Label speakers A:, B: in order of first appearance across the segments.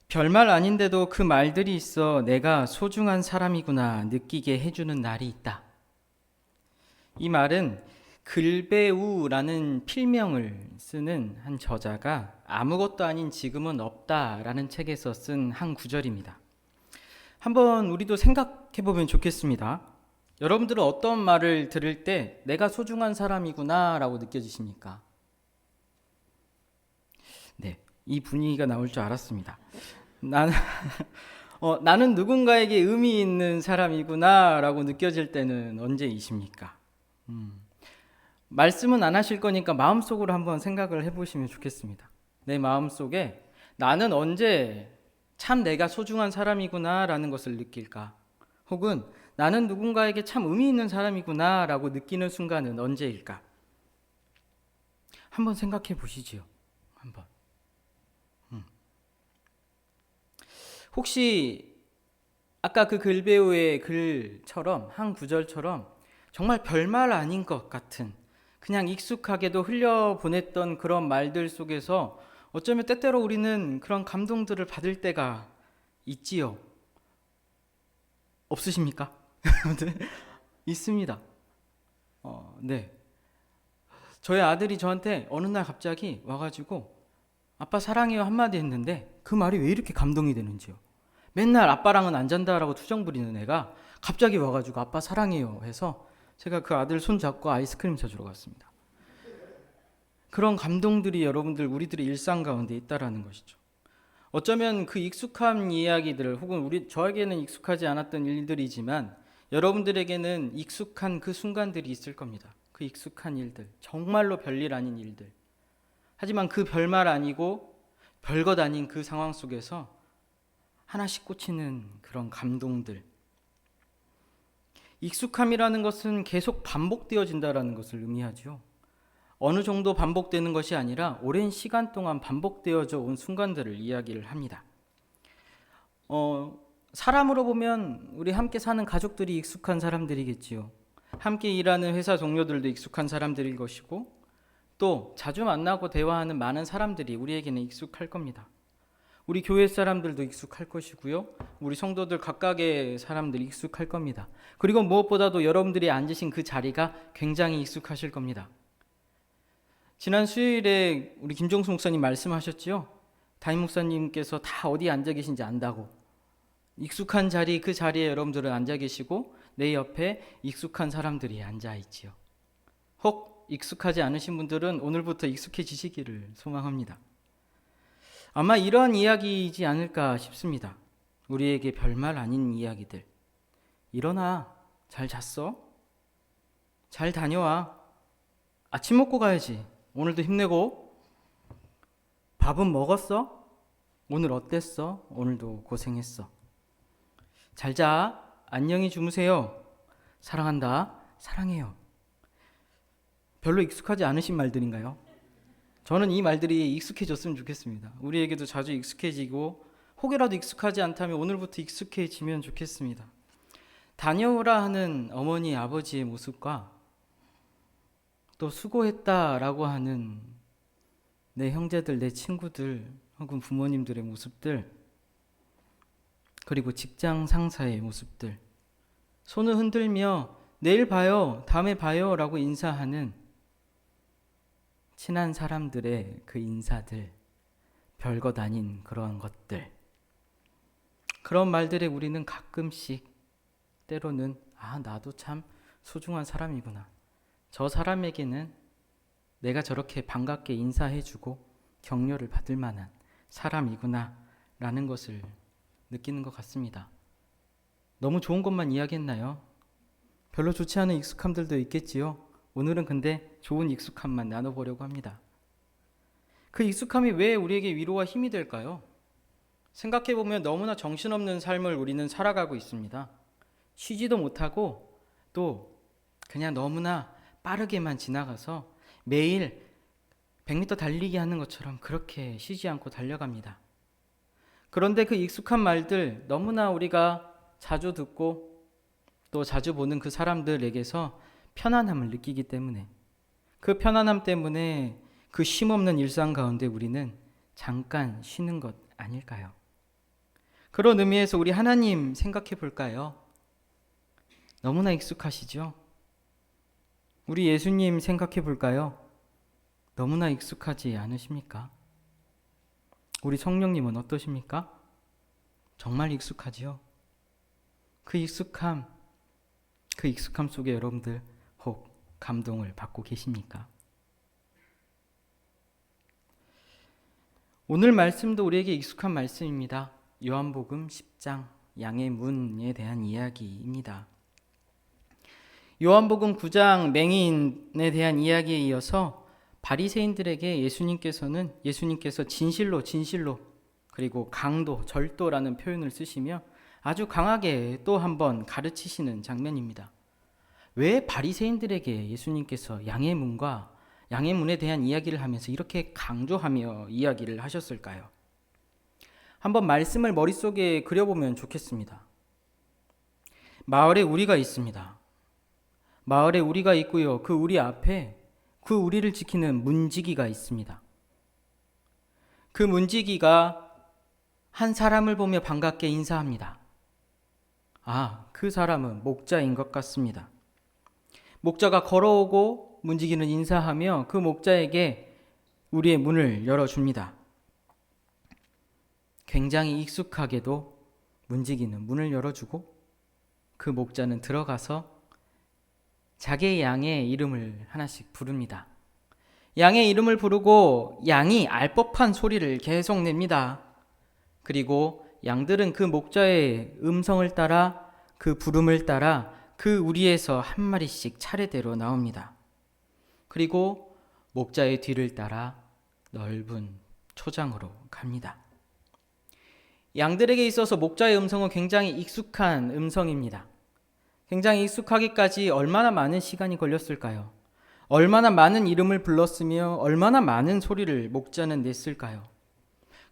A: 별말 아닌데도 그 말들이 있어 내가 소중한 사람이구나 느끼게 해주는 날이 있다. 이 말은 글배우라는 필명을 쓰는 한 저자가 아무것도 아닌 지금은 없다라는 책에서 쓴 한 구절입니다. 한번 우리도 생각해 보면 좋겠습니다. 여러분들은 어떤 말을 들을 때 내가 소중한 사람이구나 라고 느껴지십니까? 네, 이 분위기가 나올 줄 알았습니다. 나는, 나는 누군가에게 의미 있는 사람이구나 라고 느껴질 때는 언제이십니까? 말씀은 안 하실 거니까 마음속으로 한번 생각을 해보시면 좋겠습니다. 내 마음속에 나는 언제 참 내가 소중한 사람이구나 라는 것을 느낄까? 혹은 나는 누군가에게 참 의미 있는 사람이구나 라고 느끼는 순간은 언제일까? 한번 생각해 보시지요. 한번. 혹시 아까 그 글배우의 글처럼 한 구절처럼 정말 별말 아닌 것 같은 그냥 익숙하게도 흘려보냈던 그런 말들 속에서 어쩌면 때때로 우리는 그런 감동들을 받을 때가 있지요. 없으십니까? 네, 있습니다. 네. 저희 아들이 저한테 어느 날 갑자기 와가지고 아빠 사랑해요 한마디 했는데 그 말이 왜 이렇게 감동이 되는지요. 맨날 아빠랑은 안 잔다라고 투정 부리는 애가 갑자기 와가지고 아빠 사랑해요 해서 제가 그 아들 손 잡고 아이스크림 사주러 갔습니다. 그런 감동들이 여러분들 우리들의 일상 가운데 있다라는 것이죠. 어쩌면 그 익숙한 이야기들 혹은 저에게는 익숙하지 않았던 일들이지만 여러분들에게는 익숙한 그 순간들이 있을 겁니다. 그 익숙한 일들, 정말로 별일 아닌 일들. 하지만 그 별말 아니고 별것 아닌 그 상황 속에서 하나씩 꽂히는 그런 감동들. 익숙함이라는 것은 계속 반복되어진다라는 것을 의미하죠. 어느 정도 반복되는 것이 아니라 오랜 시간 동안 반복되어져 온 순간들을 이야기를 합니다. 사람으로 보면 우리 함께 사는 가족들이 익숙한 사람들이겠지요. 함께 일하는 회사 동료들도 익숙한 사람들일 것이고 또 자주 만나고 대화하는 많은 사람들이 우리에게는 익숙할 겁니다. 우리 교회 사람들도 익숙할 것이고요. 우리 성도들 각각의 사람들이 익숙할 겁니다. 그리고 무엇보다도 여러분들이 앉으신 그 자리가 굉장히 익숙하실 겁니다. 지난 수요일에 우리 김종수 목사님 말씀하셨지요. 담임 목사님께서 다 어디 앉아 계신지 안다고. 익숙한 자리, 그 자리에 여러분들은 앉아 계시고 내 옆에 익숙한 사람들이 앉아 있지요. 혹 익숙하지 않으신 분들은 오늘부터 익숙해지시기를 소망합니다. 아마 이러한 이야기이지 않을까 싶습니다. 우리에게 별말 아닌 이야기들. 일어나. 잘 잤어? 잘 다녀와. 아침 먹고 가야지. 오늘도 힘내고. 밥은 먹었어? 오늘 어땠어? 오늘도 고생했어. 잘 자. 안녕히 주무세요. 사랑한다. 사랑해요. 별로 익숙하지 않으신 말들인가요? 저는 이 말들이 익숙해졌으면 좋겠습니다. 우리에게도 자주 익숙해지고 혹이라도 익숙하지 않다면 오늘부터 익숙해지면 좋겠습니다. 다녀오라 하는 어머니 아버지의 모습과 또 수고했다라고 하는 내 형제들 내 친구들 혹은 부모님들의 모습들 그리고 직장 상사의 모습들 손을 흔들며 내일 봐요 다음에 봐요 라고 인사하는 친한 사람들의 그 인사들, 별것 아닌 그런 것들. 그런 말들에 우리는 가끔씩 때로는 나도 참 소중한 사람이구나. 저 사람에게는 내가 저렇게 반갑게 인사해주고 격려를 받을 만한 사람이구나 라는 것을 느끼는 것 같습니다. 너무 좋은 것만 이야기했나요? 별로 좋지 않은 익숙함들도 있겠지요. 오늘은 근데 좋은 익숙함만 나눠보려고 합니다. 그 익숙함이 왜 우리에게 위로와 힘이 될까요? 생각해보면 너무나 정신없는 삶을 우리는 살아가고 있습니다. 쉬지도 못하고 또 그냥 너무나 빠르게만 지나가서 매일 100m 달리기 하는 것처럼 그렇게 쉬지 않고 달려갑니다. 그런데 그 익숙한 말들 너무나 우리가 자주 듣고 또 자주 보는 그 사람들에게서 편안함을 느끼기 때문에 그 편안함 때문에 그 쉼없는 일상 가운데 우리는 잠깐 쉬는 것 아닐까요? 그런 의미에서 우리 하나님 생각해 볼까요? 너무나 익숙하시죠? 우리 예수님 생각해 볼까요? 너무나 익숙하지 않으십니까? 우리 성령님은 어떠십니까? 정말 익숙하지요? 그 익숙함 속에 여러분들 혹 감동을 받고 계십니까? 오늘 말씀도 우리에게 익숙한 말씀입니다. 요한복음 10장 양의 문에 대한 이야기입니다. 요한복음 9장 맹인에 대한 이야기에 이어서 바리새인들에게 예수님께서 진실로 그리고 강도, 절도라는 표현을 쓰시며 아주 강하게 또 한 번 가르치시는 장면입니다. 왜 바리새인들에게 예수님께서 양의 문에 대한 이야기를 하면서 이렇게 강조하며 이야기를 하셨을까요? 한번 말씀을 머릿속에 그려보면 좋겠습니다. 마을에 우리가 있습니다. 마을에 우리가 있고요. 그 우리 앞에 그 우리를 지키는 문지기가 있습니다. 그 문지기가 한 사람을 보며 반갑게 인사합니다. 그 사람은 목자인 것 같습니다. 목자가 걸어오고 문지기는 인사하며 그 목자에게 우리의 문을 열어줍니다. 굉장히 익숙하게도 문지기는 문을 열어주고 그 목자는 들어가서 자기의 양의 이름을 하나씩 부릅니다. 양의 이름을 부르고 양이 알 법한 소리를 계속 냅니다. 그리고 양들은 그 목자의 음성을 따라 그 부름을 따라 그 우리에서 한 마리씩 차례대로 나옵니다. 그리고 목자의 뒤를 따라 넓은 초장으로 갑니다. 양들에게 있어서 목자의 음성은 굉장히 익숙한 음성입니다. 굉장히 익숙하기까지 얼마나 많은 시간이 걸렸을까요? 얼마나 많은 이름을 불렀으며 얼마나 많은 소리를 목자는 냈을까요?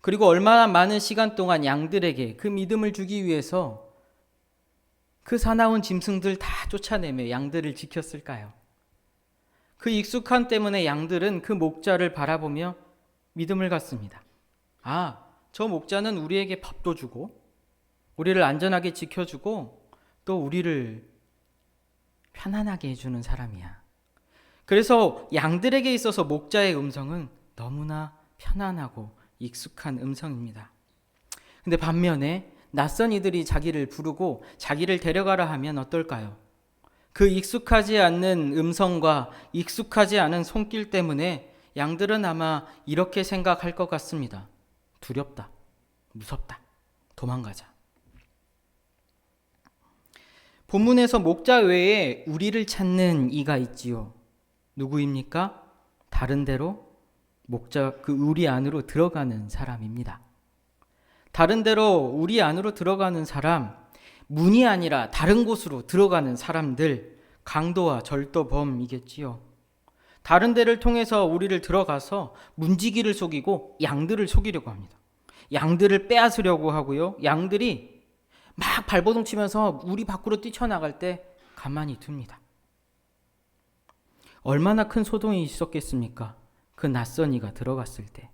A: 그리고 얼마나 많은 시간 동안 양들에게 그 믿음을 주기 위해서 그 사나운 짐승들 다 쫓아내며 양들을 지켰을까요? 그 익숙함 때문에 양들은 그 목자를 바라보며 믿음을 갖습니다. 저 목자는 우리에게 밥도 주고 우리를 안전하게 지켜주고 또 우리를 편안하게 해주는 사람이야. 그래서 양들에게 있어서 목자의 음성은 너무나 편안하고 익숙한 음성입니다. 근데 반면에 낯선 이들이 자기를 부르고 자기를 데려가라 하면 어떨까요? 그 익숙하지 않는 음성과 익숙하지 않은 손길 때문에 양들은 아마 이렇게 생각할 것 같습니다. 두렵다, 무섭다, 도망가자. 본문에서 목자 외에 우리를 찾는 이가 있지요. 누구입니까? 다른 데로 목자 그 우리 안으로 들어가는 사람입니다. 다른 데로 우리 안으로 들어가는 사람, 문이 아니라 다른 곳으로 들어가는 사람들, 강도와 절도범이겠지요. 다른 데를 통해서 우리를 들어가서 문지기를 속이고 양들을 속이려고 합니다. 양들을 빼앗으려고 하고요. 양들이 막 발버둥 치면서 우리 밖으로 뛰쳐나갈 때 가만히 둡니다. 얼마나 큰 소동이 있었겠습니까? 그 낯선 이가 들어갔을 때.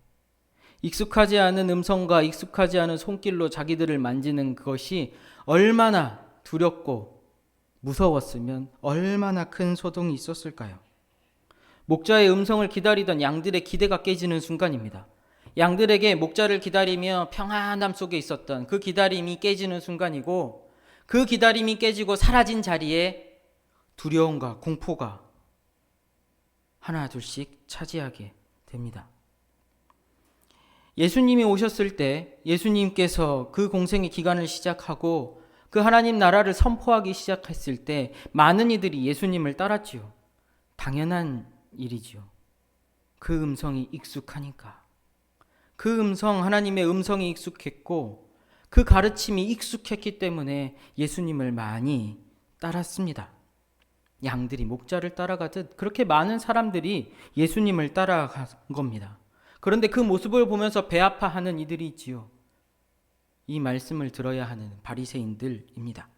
A: 익숙하지 않은 음성과 익숙하지 않은 손길로 자기들을 만지는 그것이 얼마나 두렵고 무서웠으면 얼마나 큰 소동이 있었을까요? 목자의 음성을 기다리던 양들의 기대가 깨지는 순간입니다. 양들에게 목자를 기다리며 평안함 속에 있었던 그 기다림이 깨지는 순간이고, 그 기다림이 깨지고 사라진 자리에 두려움과 공포가 하나 둘씩 차지하게 됩니다. 예수님이 오셨을 때 예수님께서 그 공생의 기간을 시작하고 그 하나님 나라를 선포하기 시작했을 때 많은 이들이 예수님을 따랐지요. 당연한 일이지요. 그 음성이 익숙하니까. 그 음성, 하나님의 음성이 익숙했고 그 가르침이 익숙했기 때문에 예수님을 많이 따랐습니다. 양들이 목자를 따라가듯 그렇게 많은 사람들이 예수님을 따라간 겁니다. 그런데 그 모습을 보면서 배 아파하는 이들이 있지요. 이 말씀을 들어야 하는 바리새인들입니다.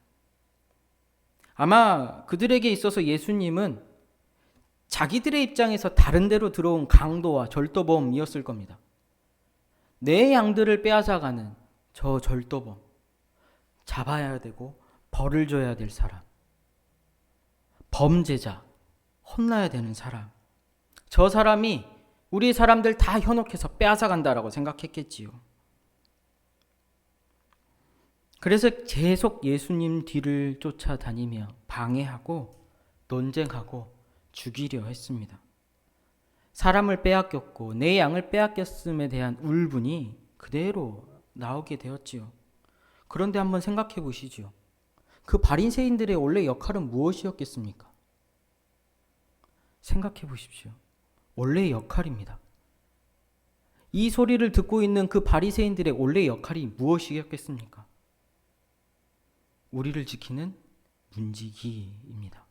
A: 아마 그들에게 있어서 예수님은 자기들의 입장에서 다른 데로 들어온 강도와 절도범이었을 겁니다. 내 양들을 빼앗아가는 저 절도범, 잡아야 되고 벌을 줘야 될 사람, 범죄자, 혼나야 되는 사람, 저 사람이 우리 사람들 다 현혹해서 빼앗아간다라고 생각했겠지요. 그래서 계속 예수님 뒤를 쫓아다니며 방해하고 논쟁하고 죽이려 했습니다. 사람을 빼앗겼고 내 양을 빼앗겼음에 대한 울분이 그대로 나오게 되었지요. 그런데 한번 생각해 보시죠. 그 바리새인들의 원래 역할은 무엇이었겠습니까? 생각해 보십시오. 원래의 역할입니다. 이 소리를 듣고 있는 그 바리새인들의 원래의 역할이 무엇이었겠습니까? 우리를 지키는 문지기입니다.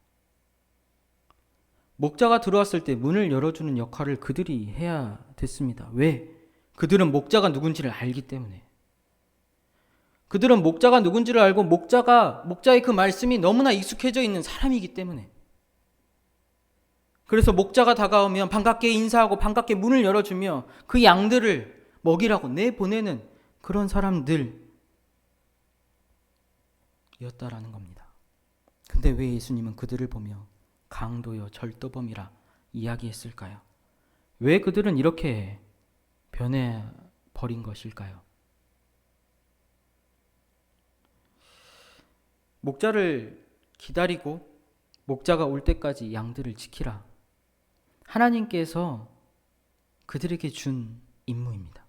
A: 목자가 들어왔을 때 문을 열어주는 역할을 그들이 해야 됐습니다. 왜? 그들은 목자가 누군지를 알기 때문에. 그들은 목자가 누군지를 알고 목자의 그 말씀이 너무나 익숙해져 있는 사람이기 때문에. 그래서 목자가 다가오면 반갑게 인사하고 반갑게 문을 열어주며 그 양들을 먹이라고 내보내는 그런 사람들이었다라는 겁니다. 근데 왜 예수님은 그들을 보며 강도여 절도범이라 이야기했을까요? 왜 그들은 이렇게 변해버린 것일까요? 목자를 기다리고 목자가 올 때까지 양들을 지키라. 하나님께서 그들에게 준 임무입니다.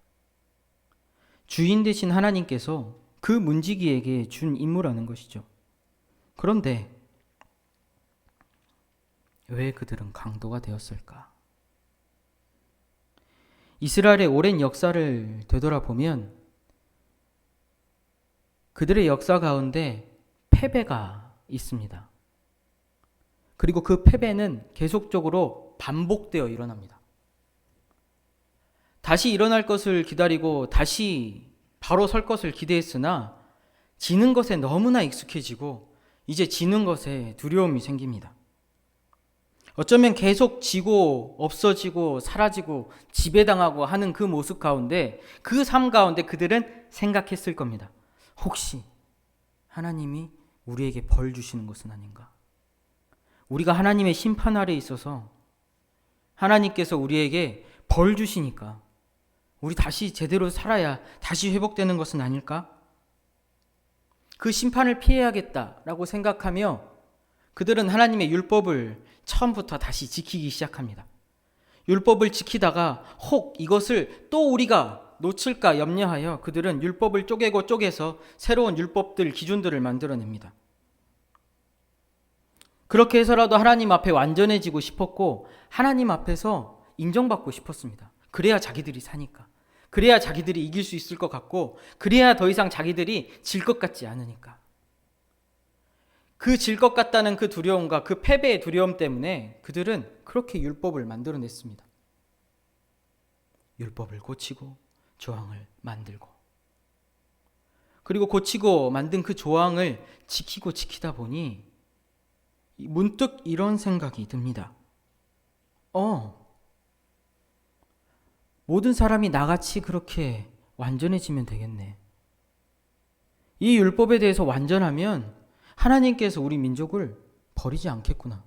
A: 주인 되신 하나님께서 그 문지기에게 준 임무라는 것이죠. 그런데 왜 그들은 강도가 되었을까? 이스라엘의 오랜 역사를 되돌아보면 그들의 역사 가운데 패배가 있습니다. 그리고 그 패배는 계속적으로 반복되어 일어납니다. 다시 일어날 것을 기다리고 다시 바로 설 것을 기대했으나 지는 것에 너무나 익숙해지고 이제 지는 것에 두려움이 생깁니다. 어쩌면 계속 지고 없어지고 사라지고 지배당하고 하는 그 모습 가운데 그 삶 가운데 그들은 생각했을 겁니다. 혹시 하나님이 우리에게 벌 주시는 것은 아닌가? 우리가 하나님의 심판 아래에 있어서 하나님께서 우리에게 벌 주시니까 우리 다시 제대로 살아야 다시 회복되는 것은 아닐까? 그 심판을 피해야겠다라고 생각하며 그들은 하나님의 율법을 처음부터 다시 지키기 시작합니다. 율법을 지키다가 혹 이것을 또 우리가 놓칠까 염려하여 그들은 율법을 쪼개고 쪼개서 새로운 율법들, 기준들을 만들어냅니다. 그렇게 해서라도 하나님 앞에 완전해지고 싶었고 하나님 앞에서 인정받고 싶었습니다. 그래야 자기들이 사니까. 그래야 자기들이 이길 수 있을 것 같고 그래야 더 이상 자기들이 질 것 같지 않으니까. 그 질 것 같다는 그 두려움과 그 패배의 두려움 때문에 그들은 그렇게 율법을 만들어냈습니다. 율법을 고치고 조항을 만들고 그리고 고치고 만든 그 조항을 지키고 지키다 보니 문득 이런 생각이 듭니다. 모든 사람이 나같이 그렇게 완전해지면 되겠네. 이 율법에 대해서 완전하면 하나님께서 우리 민족을 버리지 않겠구나.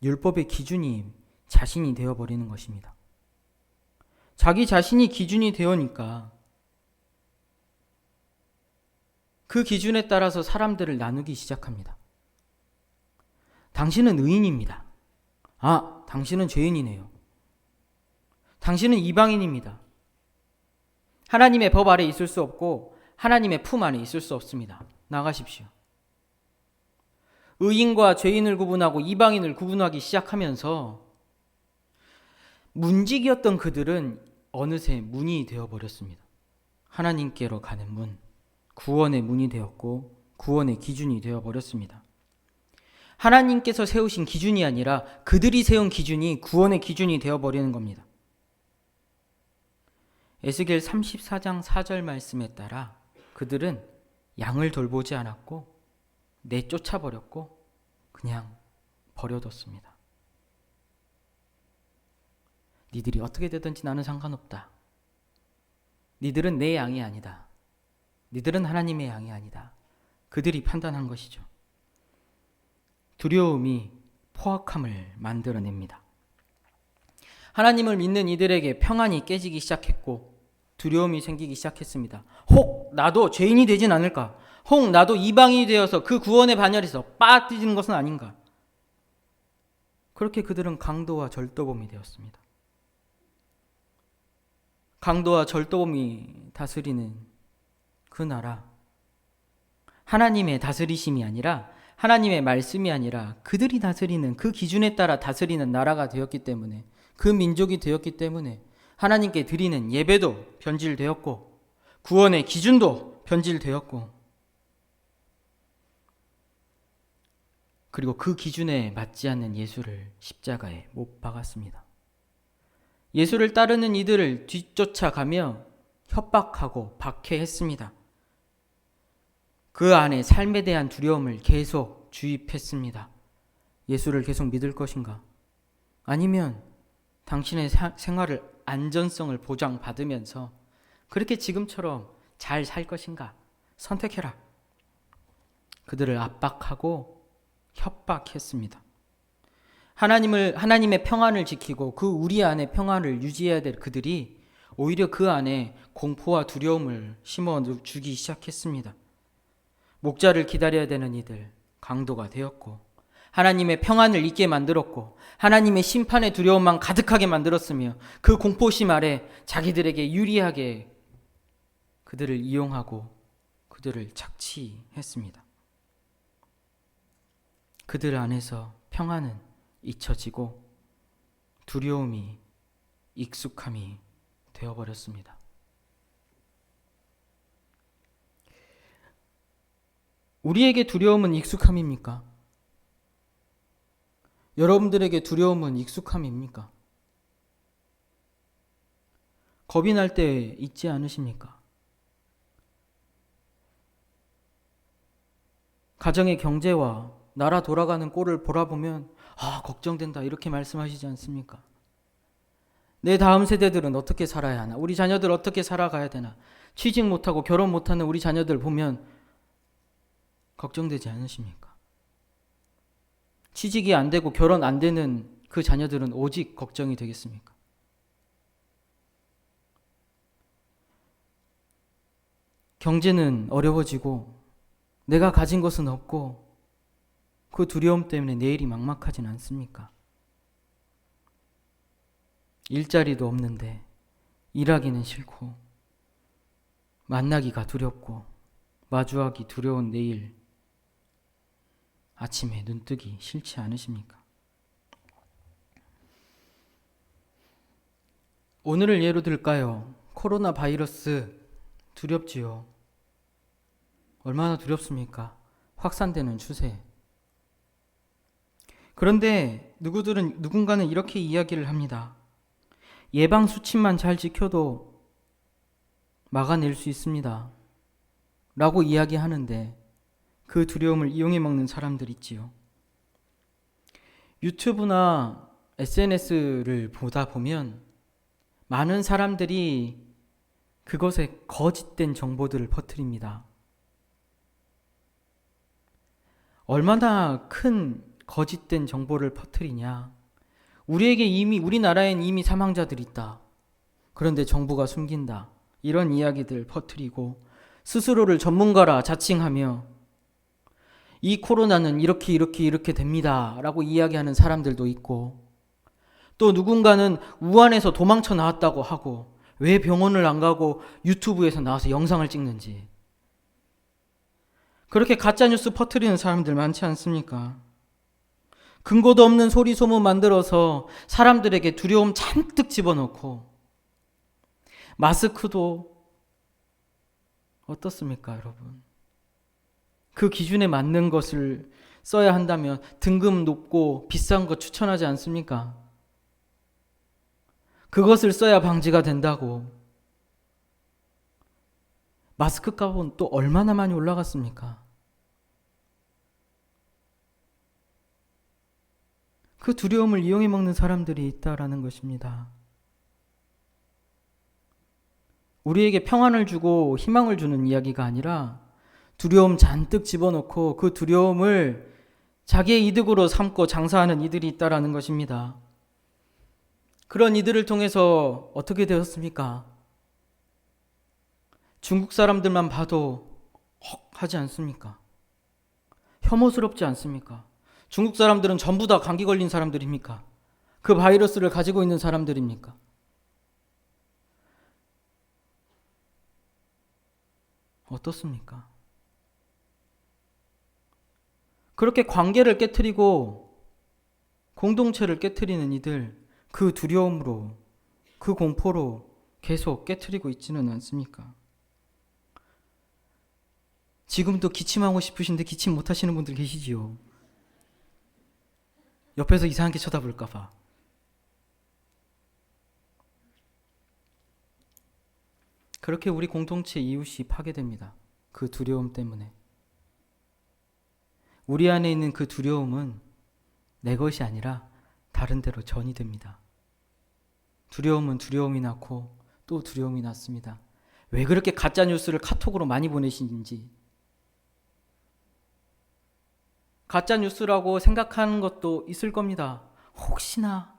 A: 율법의 기준이 자신이 되어버리는 것입니다. 자기 자신이 기준이 되어니까 그 기준에 따라서 사람들을 나누기 시작합니다. 당신은 의인입니다. 당신은 죄인이네요. 당신은 이방인입니다. 하나님의 법 아래 있을 수 없고 하나님의 품 안에 있을 수 없습니다. 나가십시오. 의인과 죄인을 구분하고 이방인을 구분하기 시작하면서 문지기였던 그들은 어느새 문이 되어버렸습니다. 하나님께로 가는 문, 구원의 문이 되었고 구원의 기준이 되어버렸습니다. 하나님께서 세우신 기준이 아니라 그들이 세운 기준이 구원의 기준이 되어버리는 겁니다. 에스겔 34장 4절 말씀에 따라 그들은 양을 돌보지 않았고 내쫓아버렸고 그냥 버려뒀습니다. 니들이 어떻게 되든지 나는 상관없다. 니들은 내 양이 아니다. 니들은 하나님의 양이 아니다. 그들이 판단한 것이죠. 두려움이 포악함을 만들어냅니다. 하나님을 믿는 이들에게 평안이 깨지기 시작했고 두려움이 생기기 시작했습니다. 혹 나도 죄인이 되진 않을까? 혹 나도 이방인이 되어서 그 구원의 반열에서 빠뜨리는 것은 아닌가? 그렇게 그들은 강도와 절도범이 되었습니다. 강도와 절도범이 다스리는 그 나라, 하나님의 다스리심이 아니라 하나님의 말씀이 아니라 그들이 다스리는 그 기준에 따라 다스리는 나라가 되었기 때문에, 그 민족이 되었기 때문에 하나님께 드리는 예배도 변질되었고 구원의 기준도 변질되었고, 그리고 그 기준에 맞지 않는 예수를 십자가에 못 박았습니다. 예수를 따르는 이들을 뒤쫓아가며 협박하고 박해했습니다. 그 안에 삶에 대한 두려움을 계속 주입했습니다. 예수를 계속 믿을 것인가? 아니면 당신의 생활을 안전성을 보장받으면서 그렇게 지금처럼 잘 살 것인가? 선택해라. 그들을 압박하고 협박했습니다. 하나님의 평안을 지키고 그 우리 안에 평안을 유지해야 될 그들이 오히려 그 안에 공포와 두려움을 심어주기 시작했습니다. 목자를 기다려야 되는 이들 강도가 되었고, 하나님의 평안을 잊게 만들었고, 하나님의 심판의 두려움만 가득하게 만들었으며, 그 공포심 아래 자기들에게 유리하게 그들을 이용하고 그들을 착취했습니다. 그들 안에서 평안은 잊혀지고 두려움이 익숙함이 되어버렸습니다. 우리에게 두려움은 익숙함입니까? 여러분들에게 두려움은 익숙함입니까? 겁이 날 때 있지 않으십니까? 가정의 경제와 나라 돌아가는 꼴을 보라보면 걱정된다 이렇게 말씀하시지 않습니까? 내 다음 세대들은 어떻게 살아야 하나? 우리 자녀들 어떻게 살아가야 되나? 취직 못하고 결혼 못하는 우리 자녀들 보면 걱정되지 않으십니까? 취직이 안 되고 결혼 안 되는 그 자녀들은 오직 걱정이 되겠습니까? 경제는 어려워지고 내가 가진 것은 없고 그 두려움 때문에 내일이 막막하진 않습니까? 일자리도 없는데 일하기는 싫고 만나기가 두렵고 마주하기 두려운 내일, 아침에 눈뜨기 싫지 않으십니까? 오늘을 예로 들까요? 코로나 바이러스 두렵지요. 얼마나 두렵습니까? 확산되는 추세. 그런데 누군가는 이렇게 이야기를 합니다. 예방 수칙만 잘 지켜도 막아낼 수 있습니다. 라고 이야기하는데 그 두려움을 이용해 먹는 사람들 있지요. 유튜브나 SNS를 보다 보면 많은 사람들이 그것에 거짓된 정보들을 퍼뜨립니다. 얼마나 큰 거짓된 정보를 퍼뜨리냐. 우리나라엔 이미 사망자들이 있다. 그런데 정부가 숨긴다. 이런 이야기들 퍼뜨리고 스스로를 전문가라 자칭하며 이 코로나는 이렇게 됩니다. 라고 이야기하는 사람들도 있고, 또 누군가는 우한에서 도망쳐 나왔다고 하고 왜 병원을 안 가고 유튜브에서 나와서 영상을 찍는지. 그렇게 가짜뉴스 퍼뜨리는 사람들 많지 않습니까? 근거도 없는 소리 소문 만들어서 사람들에게 두려움 잔뜩 집어넣고, 마스크도 어떻습니까, 여러분? 그 기준에 맞는 것을 써야 한다면 등급 높고 비싼 거 추천하지 않습니까? 그것을 써야 방지가 된다고. 마스크 값은 또 얼마나 많이 올라갔습니까? 그 두려움을 이용해 먹는 사람들이 있다라는 것입니다. 우리에게 평안을 주고 희망을 주는 이야기가 아니라 두려움 잔뜩 집어넣고 그 두려움을 자기의 이득으로 삼고 장사하는 이들이 있다라는 것입니다. 그런 이들을 통해서 어떻게 되었습니까? 중국 사람들만 봐도 헉 하지 않습니까? 혐오스럽지 않습니까? 중국 사람들은 전부 다 감기 걸린 사람들입니까? 그 바이러스를 가지고 있는 사람들입니까? 어떻습니까? 그렇게 관계를 깨트리고 공동체를 깨트리는 이들, 그 두려움으로, 그 공포로 계속 깨트리고 있지는 않습니까? 지금도 기침하고 싶으신데 기침 못하시는 분들 계시지요? 옆에서 이상하게 쳐다볼까 봐. 그렇게 우리 공동체 이웃이 파괴됩니다. 그 두려움 때문에. 우리 안에 있는 그 두려움은 내 것이 아니라 다른 데로 전이 됩니다. 두려움은 두려움이 낳고 또 두려움이 낳습니다. 왜 그렇게 가짜 뉴스를 카톡으로 많이 보내시는지. 가짜 뉴스라고 생각하는 것도 있을 겁니다. 혹시나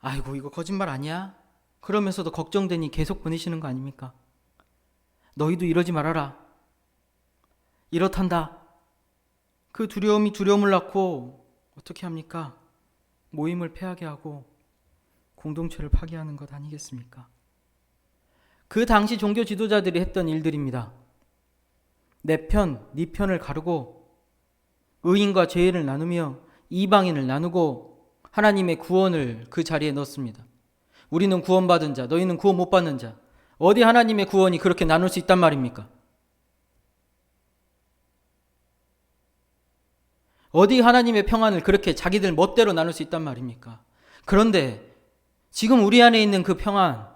A: 아이고 이거 거짓말 아니야? 그러면서도 걱정되니 계속 보내시는 거 아닙니까? 너희도 이러지 말아라. 이렇단다. 그 두려움이 두려움을 낳고 어떻게 합니까? 모임을 폐하게 하고 공동체를 파괴하는 것 아니겠습니까? 그 당시 종교 지도자들이 했던 일들입니다. 내 편, 네 편을 가르고 의인과 죄인을 나누며 이방인을 나누고 하나님의 구원을 그 자리에 넣습니다. 우리는 구원받은 자, 너희는 구원 못 받는 자. 어디 하나님의 구원이 그렇게 나눌 수 있단 말입니까? 어디 하나님의 평안을 그렇게 자기들 멋대로 나눌 수 있단 말입니까? 그런데 지금 우리 안에 있는 그 평안,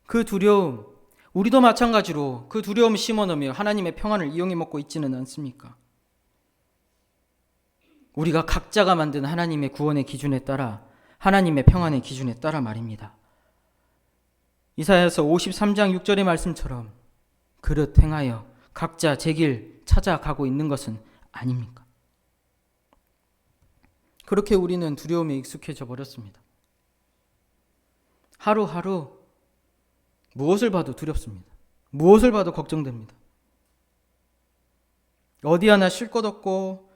A: 그 두려움, 우리도 마찬가지로 그 두려움을 심어넣으며 하나님의 평안을 이용해 먹고 있지는 않습니까? 우리가 각자가 만든 하나님의 구원의 기준에 따라 하나님의 평안의 기준에 따라 말입니다. 이사야서 53장 6절의 말씀처럼 그릇 행하여 각자 제 길 찾아가고 있는 것은 아닙니까? 그렇게 우리는 두려움에 익숙해져 버렸습니다. 하루하루 무엇을 봐도 두렵습니다. 무엇을 봐도 걱정됩니다. 어디 하나 쉴 곳 없고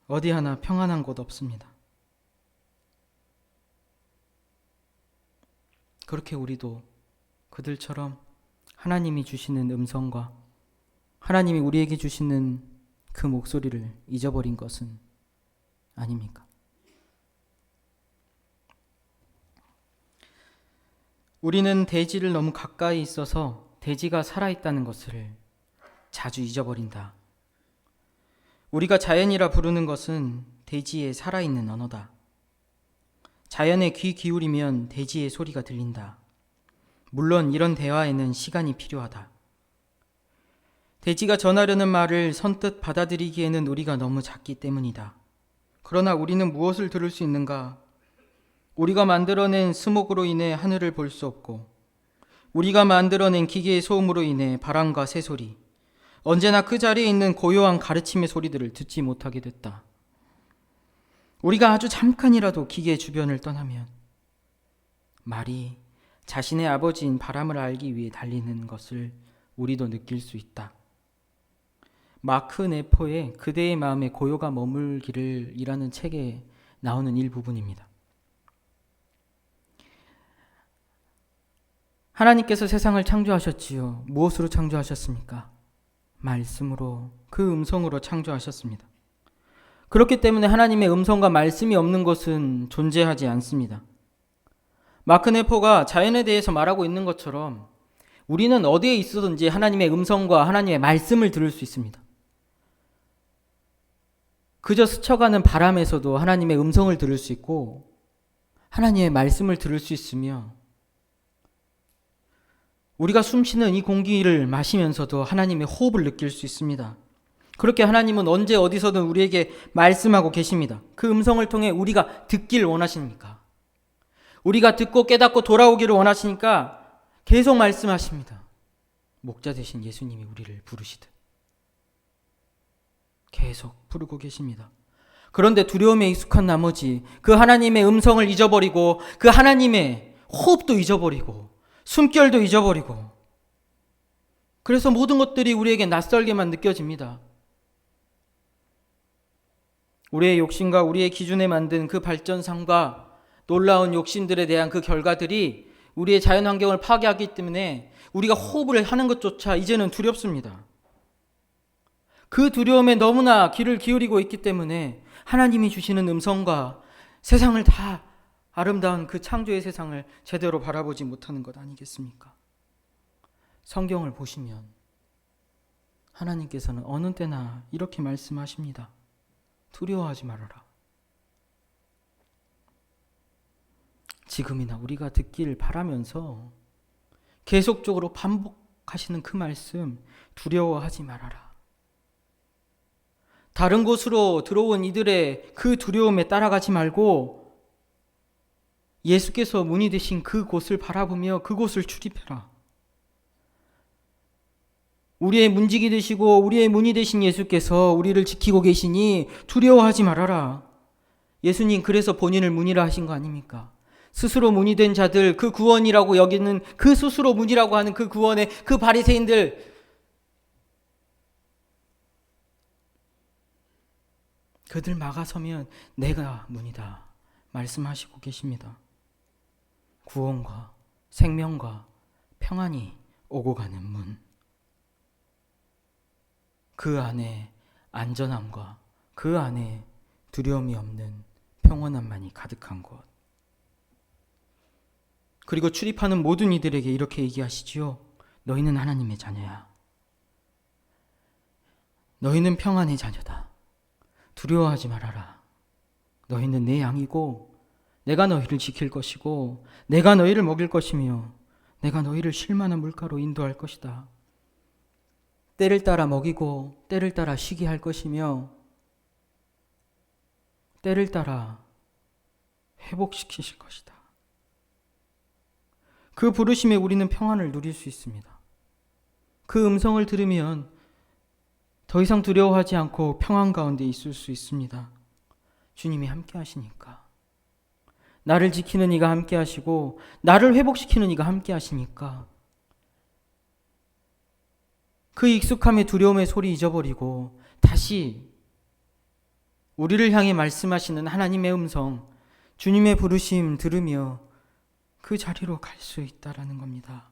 A: 어디 하나 평안한 곳 없습니다. 그렇게 우리도 그들처럼 하나님이 주시는 음성과 하나님이 우리에게 주시는 그 목소리를 잊어버린 것은 아닙니까? 우리는 대지를 너무 가까이 있어서 대지가 살아있다는 것을 자주 잊어버린다. 우리가 자연이라 부르는 것은 대지에 살아있는 언어다. 자연에 귀 기울이면 대지의 소리가 들린다. 물론 이런 대화에는 시간이 필요하다. 대지가 전하려는 말을 선뜻 받아들이기에는 우리가 너무 작기 때문이다. 그러나 우리는 무엇을 들을 수 있는가? 우리가 만들어낸 스모그로 인해 하늘을 볼 수 없고 우리가 만들어낸 기계의 소음으로 인해 바람과 새소리, 언제나 그 자리에 있는 고요한 가르침의 소리들을 듣지 못하게 됐다. 우리가 아주 잠깐이라도 기계 주변을 떠나면 말이 자신의 아버지인 바람을 알기 위해 달리는 것을 우리도 느낄 수 있다. 마크 네포의 그대의 마음에 고요가 머물기를 이라는 책에 나오는 일부분입니다. 하나님께서 세상을 창조하셨지요. 무엇으로 창조하셨습니까? 말씀으로, 그 음성으로 창조하셨습니다. 그렇기 때문에 하나님의 음성과 말씀이 없는 것은 존재하지 않습니다. 마크 네포가 자연에 대해서 말하고 있는 것처럼 우리는 어디에 있어든지 하나님의 음성과 하나님의 말씀을 들을 수 있습니다. 그저 스쳐가는 바람에서도 하나님의 음성을 들을 수 있고 하나님의 말씀을 들을 수 있으며 우리가 숨쉬는 이 공기를 마시면서도 하나님의 호흡을 느낄 수 있습니다. 그렇게 하나님은 언제 어디서든 우리에게 말씀하고 계십니다. 그 음성을 통해 우리가 듣길 원하십니까? 우리가 듣고 깨닫고 돌아오기를 원하시니까 계속 말씀하십니다. 목자 되신 예수님이 우리를 부르시듯 계속 부르고 계십니다. 그런데 두려움에 익숙한 나머지 그 하나님의 음성을 잊어버리고 그 하나님의 호흡도 잊어버리고 숨결도 잊어버리고 그래서 모든 것들이 우리에게 낯설게만 느껴집니다. 우리의 욕심과 우리의 기준에 만든 그 발전상과 놀라운 욕심들에 대한 그 결과들이 우리의 자연환경을 파괴하기 때문에 우리가 호흡을 하는 것조차 이제는 두렵습니다. 그 두려움에 너무나 귀를 기울이고 있기 때문에 하나님이 주시는 음성과 세상을 다 아름다운 그 창조의 세상을 제대로 바라보지 못하는 것 아니겠습니까? 성경을 보시면 하나님께서는 어느 때나 이렇게 말씀하십니다. 두려워하지 말아라. 지금이나 우리가 듣기를 바라면서 계속적으로 반복하시는 그 말씀, 두려워하지 말아라. 다른 곳으로 들어온 이들의 그 두려움에 따라가지 말고 예수께서 문이 되신 그 곳을 바라보며 그곳을 출입해라. 우리의 문지기 되시고 우리의 문이 되신 예수께서 우리를 지키고 계시니 두려워하지 말아라. 예수님 그래서 본인을 문이라 하신 거 아닙니까? 스스로 문이 된 자들, 그 구원이라고 여기는 그 스스로 문이라고 하는 그 구원의 그 바리새인들, 그들 막아서면 내가 문이다 말씀하시고 계십니다. 구원과 생명과 평안이 오고 가는 문, 그 안에 안전함과 그 안에 두려움이 없는 평온함만이 가득한 곳. 그리고 출입하는 모든 이들에게 이렇게 얘기하시지요. 너희는 하나님의 자녀야. 너희는 평안의 자녀다. 두려워하지 말아라. 너희는 내 양이고 내가 너희를 지킬 것이고 내가 너희를 먹일 것이며 내가 너희를 쉴만한 물가로 인도할 것이다. 때를 따라 먹이고 때를 따라 쉬게 할 것이며 때를 따라 회복시키실 것이다. 그 부르심에 우리는 평안을 누릴 수 있습니다. 그 음성을 들으면 더 이상 두려워하지 않고 평안 가운데 있을 수 있습니다. 주님이 함께 하시니까. 나를 지키는 이가 함께 하시고 나를 회복시키는 이가 함께 하시니까 그 익숙함의 두려움의 소리 잊어버리고 다시 우리를 향해 말씀하시는 하나님의 음성, 주님의 부르심 들으며 그 자리로 갈 수 있다라는 겁니다.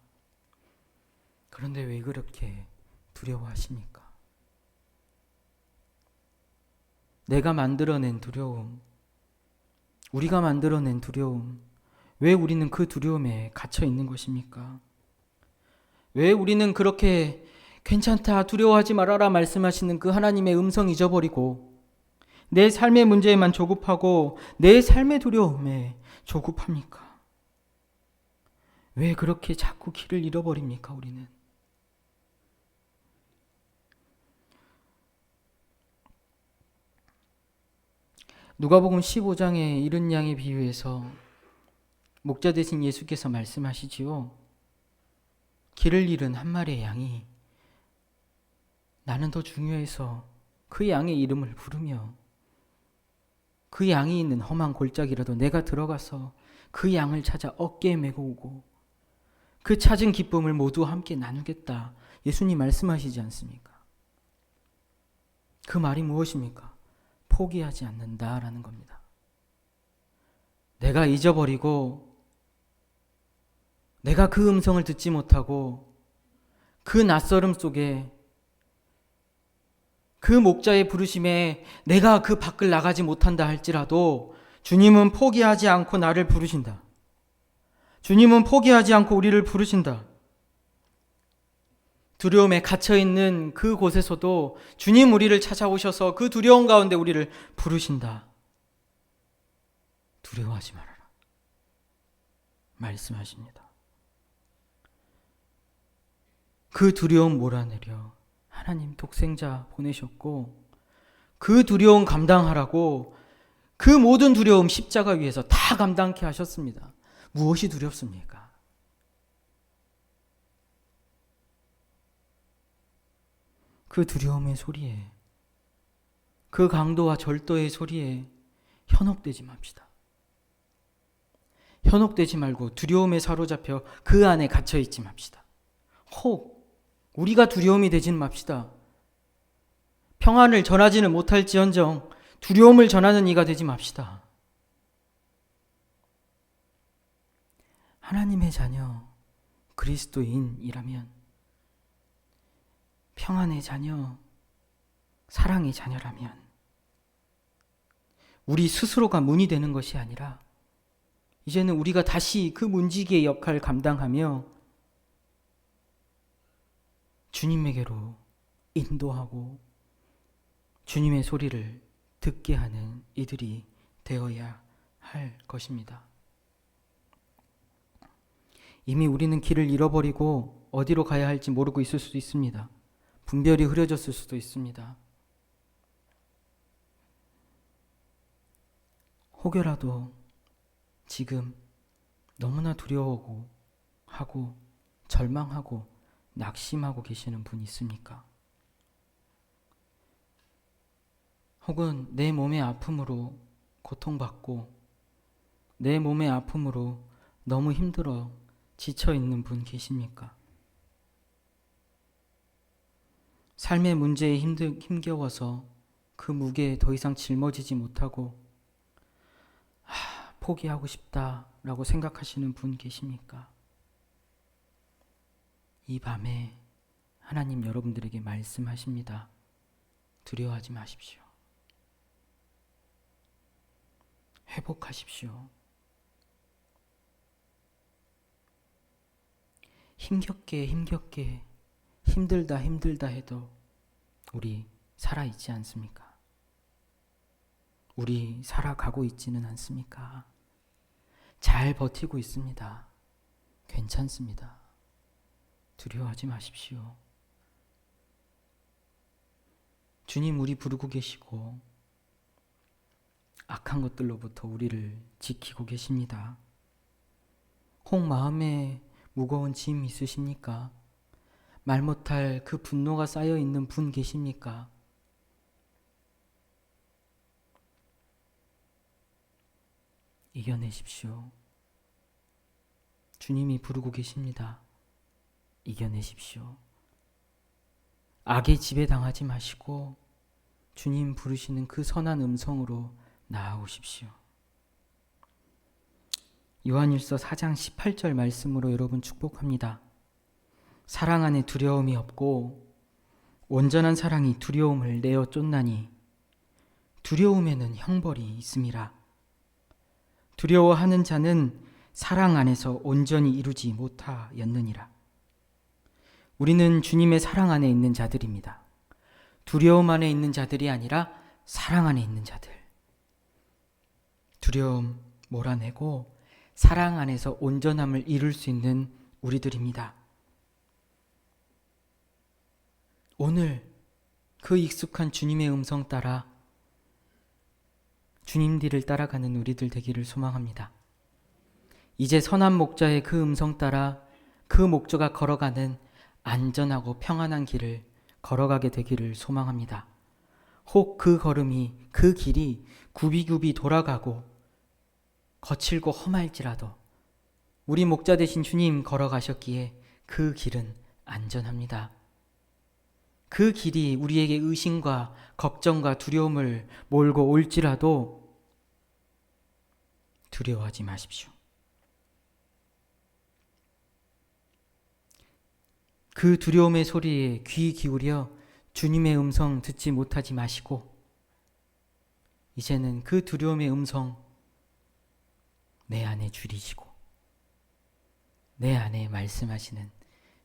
A: 그런데 왜 그렇게 두려워하십니까? 내가 만들어낸 두려움, 우리가 만들어낸 두려움, 왜 우리는 그 두려움에 갇혀 있는 것입니까? 왜 우리는 그렇게 괜찮다, 두려워하지 말아라 말씀하시는 그 하나님의 음성 잊어버리고 내 삶의 문제에만 조급하고 내 삶의 두려움에 조급합니까? 왜 그렇게 자꾸 길을 잃어버립니까, 우리는? 누가복음 15장의 잃은 양의 비유에서 목자 되신 예수께서 말씀하시지요. 길을 잃은 한 마리의 양이 나는 더 중요해서 그 양의 이름을 부르며 그 양이 있는 험한 골짜기라도 내가 들어가서 그 양을 찾아 어깨에 메고 오고 그 찾은 기쁨을 모두 함께 나누겠다. 예수님 말씀하시지 않습니까? 그 말이 무엇입니까? 포기하지 않는다라는 겁니다. 내가 잊어버리고 내가 그 음성을 듣지 못하고 그 낯설음 속에 그 목자의 부르심에 내가 그 밖을 나가지 못한다 할지라도 주님은 포기하지 않고 나를 부르신다. 주님은 포기하지 않고 우리를 부르신다. 두려움에 갇혀있는 그 곳에서도 주님 우리를 찾아오셔서 그 두려움 가운데 우리를 부르신다. 두려워하지 말아라. 말씀하십니다. 그 두려움 몰아내려 하나님 독생자 보내셨고 그 두려움 감당하라고 그 모든 두려움 십자가 위에서 다 감당케 하셨습니다. 무엇이 두렵습니까? 그 두려움의 소리에, 그 강도와 절도의 소리에 현혹되지 맙시다. 현혹되지 말고 두려움에 사로잡혀 그 안에 갇혀 있지 맙시다. 혹 우리가 두려움이 되지는 맙시다. 평안을 전하지는 못할지언정 두려움을 전하는 이가 되지 맙시다. 하나님의 자녀, 그리스도인이라면 평안의 자녀, 사랑의 자녀라면 우리 스스로가 문이 되는 것이 아니라 이제는 우리가 다시 그 문지기의 역할을 감당하며 주님에게로 인도하고 주님의 소리를 듣게 하는 이들이 되어야 할 것입니다. 이미 우리는 길을 잃어버리고 어디로 가야 할지 모르고 있을 수도 있습니다. 분별이 흐려졌을 수도 있습니다. 혹여라도 지금 너무나 두려워하고 절망하고 낙심하고 계시는 분 있습니까? 혹은 내 몸의 아픔으로 고통받고 내 몸의 아픔으로 너무 힘들어 지쳐 있는 분 계십니까? 삶의 문제에 힘겨워서 그 무게에 더 이상 짊어지지 못하고 포기하고 싶다라고 생각하시는 분 계십니까? 이 밤에 하나님 여러분들에게 말씀하십니다. 두려워하지 마십시오. 회복하십시오. 힘겹게 힘들다 해도 우리 살아있지 않습니까? 우리 살아가고 있지는 않습니까? 잘 버티고 있습니다. 괜찮습니다. 두려워하지 마십시오. 주님 우리 부르고 계시고 악한 것들로부터 우리를 지키고 계십니다. 혹 마음에 무거운 짐 있으십니까? 말 못할 그 분노가 쌓여 있는 분 계십니까? 이겨내십시오. 주님이 부르고 계십니다. 이겨내십시오. 악의 지배당하지 마시고 주님 부르시는 그 선한 음성으로 나아오십시오. 요한일서 4장 18절 말씀으로 여러분 축복합니다. 사랑 안에 두려움이 없고 온전한 사랑이 두려움을 내어 쫓나니 두려움에는 형벌이 있음이라. 두려워하는 자는 사랑 안에서 온전히 이루지 못하였느니라. 우리는 주님의 사랑 안에 있는 자들입니다. 두려움 안에 있는 자들이 아니라 사랑 안에 있는 자들. 두려움 몰아내고 사랑 안에서 온전함을 이룰 수 있는 우리들입니다. 오늘 그 익숙한 주님의 음성 따라 주님 뒤를 따라가는 우리들 되기를 소망합니다. 이제 선한 목자의 그 음성 따라 그 목자가 걸어가는 안전하고 평안한 길을 걸어가게 되기를 소망합니다. 혹 그 걸음이, 그 길이 굽이굽이 돌아가고 거칠고 험할지라도 우리 목자 되신 주님 걸어가셨기에 그 길은 안전합니다. 그 길이 우리에게 의심과 걱정과 두려움을 몰고 올지라도 두려워하지 마십시오. 그 두려움의 소리에 귀 기울여 주님의 음성 듣지 못하지 마시고 이제는 그 두려움의 음성 내 안에 줄이시고 내 안에 말씀하시는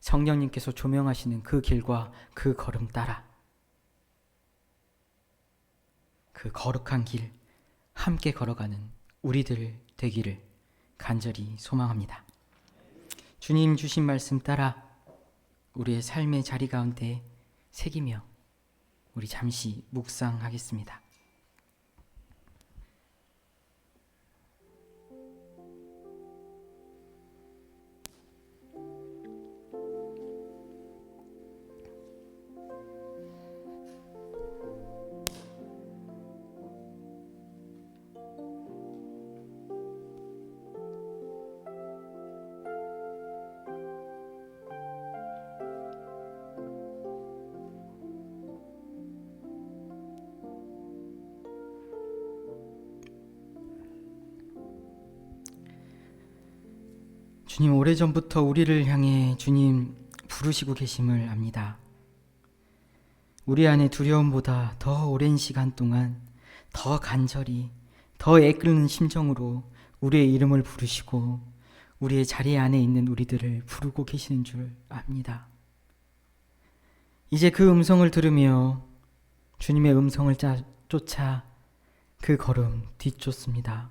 A: 성령님께서 조명하시는 그 길과 그 걸음 따라 그 거룩한 길 함께 걸어가는 우리들 되기를 간절히 소망합니다. 주님 주신 말씀 따라 우리의 삶의 자리 가운데 새기며 우리 잠시 묵상하겠습니다. 주님, 오래전부터 우리를 향해 주님 부르시고 계심을 압니다. 우리 안에 두려움보다 더 오랜 시간 동안 더 간절히, 더 애끓는 심정으로 우리의 이름을 부르시고 우리의 자리 안에 있는 우리들을 부르고 계시는 줄 압니다. 이제 그 음성을 들으며 주님의 음성을 쫓아 그 걸음 뒤쫓습니다.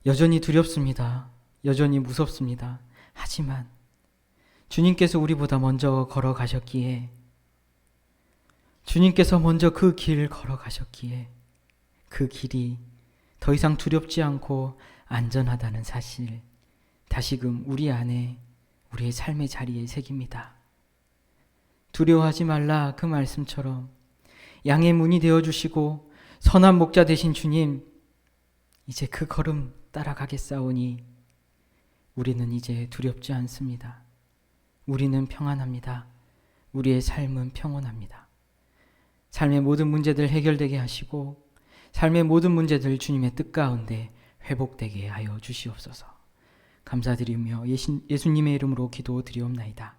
A: 여전히 두렵습니다. 여전히 무섭습니다. 하지만 주님께서 우리보다 먼저 걸어가셨기에, 주님께서 먼저 그 길 걸어가셨기에 그 길이 더 이상 두렵지 않고 안전하다는 사실 다시금 우리 안에, 우리의 삶의 자리에 새깁니다. 두려워하지 말라, 그 말씀처럼 양의 문이 되어주시고 선한 목자 되신 주님, 이제 그 걸음 따라가겠사오니 우리는 이제 두렵지 않습니다. 우리는 평안합니다. 우리의 삶은 평온합니다. 삶의 모든 문제들 해결되게 하시고 삶의 모든 문제들 주님의 뜻 가운데 회복되게 하여 주시옵소서. 감사드리며 예수님의 이름으로 기도드리옵나이다.